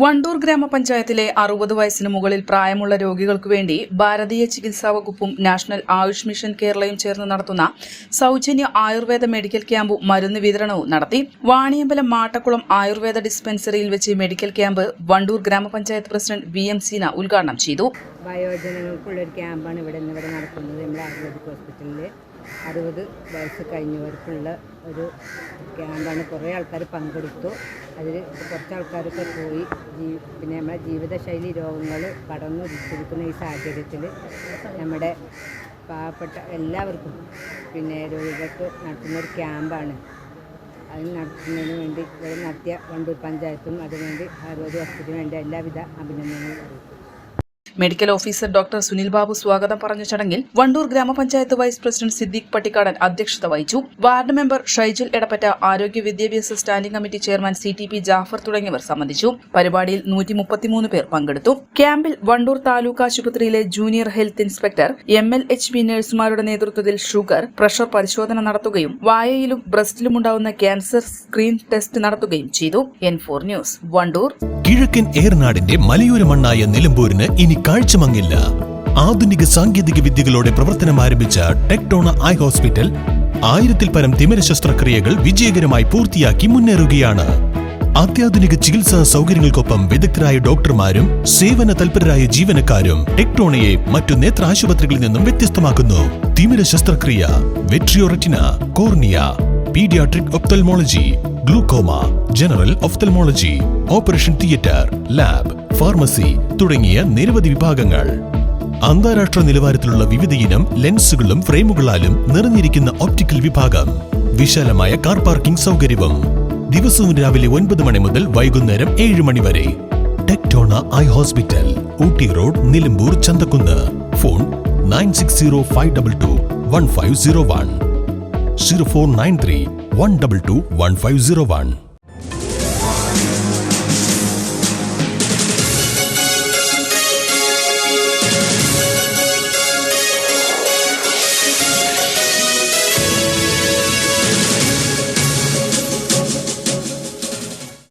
വണ്ടൂർ ഗ്രാമപഞ്ചായത്തിലെ 60 വയസ്സിന് മുകളിൽ പ്രായമുള്ള രോഗികൾക്കു വേണ്ടി ഭാരതീയ ചികിത്സാ വകുപ്പും നാഷണൽ ആയുഷ് മിഷൻ കേരളയും ചേർന്ന് നടത്തുന്ന സൗജന്യ ആയുർവേദ മെഡിക്കൽ ക്യാമ്പും മരുന്ന് വിതരണവും നടത്തി. വാണിയമ്പലം മാട്ടക്കുളം ആയുർവേദ ഡിസ്പെൻസറിയിൽ വെച്ച് മെഡിക്കൽ ക്യാമ്പ് വണ്ടൂർ ഗ്രാമപഞ്ചായത്ത് പ്രസിഡന്റ് VM സീന ഉദ്ഘാടനം ചെയ്തു. വയോജനങ്ങൾക്കുള്ളൊരു ക്യാമ്പാണ് ഇവിടെ നടക്കുന്നത്. നമ്മുടെ ആയുർവേദിക് ഹോസ്പിറ്റലിൽ 60 വയസ്സ് കഴിഞ്ഞവർക്കുള്ള ഒരു ക്യാമ്പാണ്. കുറേ ആൾക്കാർ പങ്കെടുത്തു. അതിൽ കുറച്ച് ആൾക്കാരൊക്കെ പോയി. പിന്നെ നമ്മുടെ ജീവിതശൈലി രോഗങ്ങൾ കടന്നു പിടിച്ചിരിക്കുന്ന ഈ സാഹചര്യത്തിൽ നമ്മുടെ പാവപ്പെട്ട എല്ലാവർക്കും രോഗികൾക്ക് നടത്തുന്നൊരു ക്യാമ്പാണ്. അതിന് നടത്തുന്നതിന് വേണ്ടി ഇവിടെ നടത്തിയ വണ്ടൂർ പഞ്ചായത്തും അതിനുവേണ്ടി ആയുർവേദ ഹോസ്പിറ്റലിന് വേണ്ടി എല്ലാവിധ അഭിനന്ദനങ്ങളും അറിയിക്കും. Medical officer doctor Sunil Babu സ്വാഗതം പറഞ്ഞ ചടങ്ങിൽ വണ്ടൂർ ഗ്രാമപഞ്ചായത്ത് വൈസ് പ്രസിഡന്റ് സിദ്ദീഖ് പട്ടിക്കാടൻ അധ്യക്ഷത വഹിച്ചു. വാർഡ് മെമ്പർ ഷൈജൽ എടപ്പറ്റ, ആരോഗ്യ വിദ്യാഭ്യാസ standing committee chairman CTP Jafar തുടങ്ങിയവർ സംബന്ധിച്ചു. പരിപാടിയിൽ 133 പേർ പങ്കെടുത്തു. ക്യാമ്പിൽ വണ്ടൂർ താലൂക്ക് ആശുപത്രിയിലെ ജൂനിയർ ഹെൽത്ത് ഇൻസ്പെക്ടർ MLHB നഴ്സുമാരുടെ നേതൃത്വത്തിൽ ഷുഗർ, പ്രഷർ പരിശോധന നടത്തുകയും വായയിലും ബ്രസ്റ്റിലുമുണ്ടാവുന്ന ക്യാൻസർ സ്ക്രീൻ ടെസ്റ്റ് നടത്തുകയും ചെയ്തു. N4 news, Wandoor. കിഴക്കൻ ഏറനാടിന്റെ മലയോര മണ്ണായ നിലമ്പൂരിന് ഇനി കാഴ്ചമങ്ങില്ല. ആധുനിക സാങ്കേതിക വിദ്യകളോടെ പ്രവർത്തനം ആരംഭിച്ച ടെക്ടോണ ഐ ഹോസ്പിറ്റൽ 1000-ൽ പരം തിമിര ശസ്ത്രക്രിയകൾ വിജയകരമായി പൂർത്തിയാക്കി മുന്നേറുകയാണ്. അത്യാധുനിക ചികിത്സാ സൗകര്യങ്ങൾക്കൊപ്പം വിദഗ്ധരായ ഡോക്ടർമാരും സേവന തൽപരരായ ജീവനക്കാരും ടെക്ടോണയെ മറ്റു നേത്ര ആശുപത്രികളിൽ നിന്നും വ്യത്യസ്തമാക്കുന്നു. തിമിര ശസ്ത്രക്രിയ, vitreoretina, cornea, paediatric ophthalmology, glaucoma, general ophthalmology, operation theatre, lab, pharmacy തുടങ്ങിയ നിരവധി വിഭാഗങ്ങൾ. അന്താരാഷ്ട്ര നിലവാരത്തിലുള്ള വിവിധയിനം ലെൻസുകളും ഫ്രെയിമുകളാലും നിറഞ്ഞിരിക്കുന്ന ഒപ്റ്റിക്കൽ വിഭാഗം, വിശാലമായ കാർ പാർക്കിംഗ് സൗകര്യവും. ദിവസവും രാവിലെ 9 മണി മുതൽ വൈകുന്നേരം 7 മണി വരെ. Tectona eye hospital, Ooty road, Nilambur, Chanthakkunnu. Phone 9605221501, 0493 122 1501.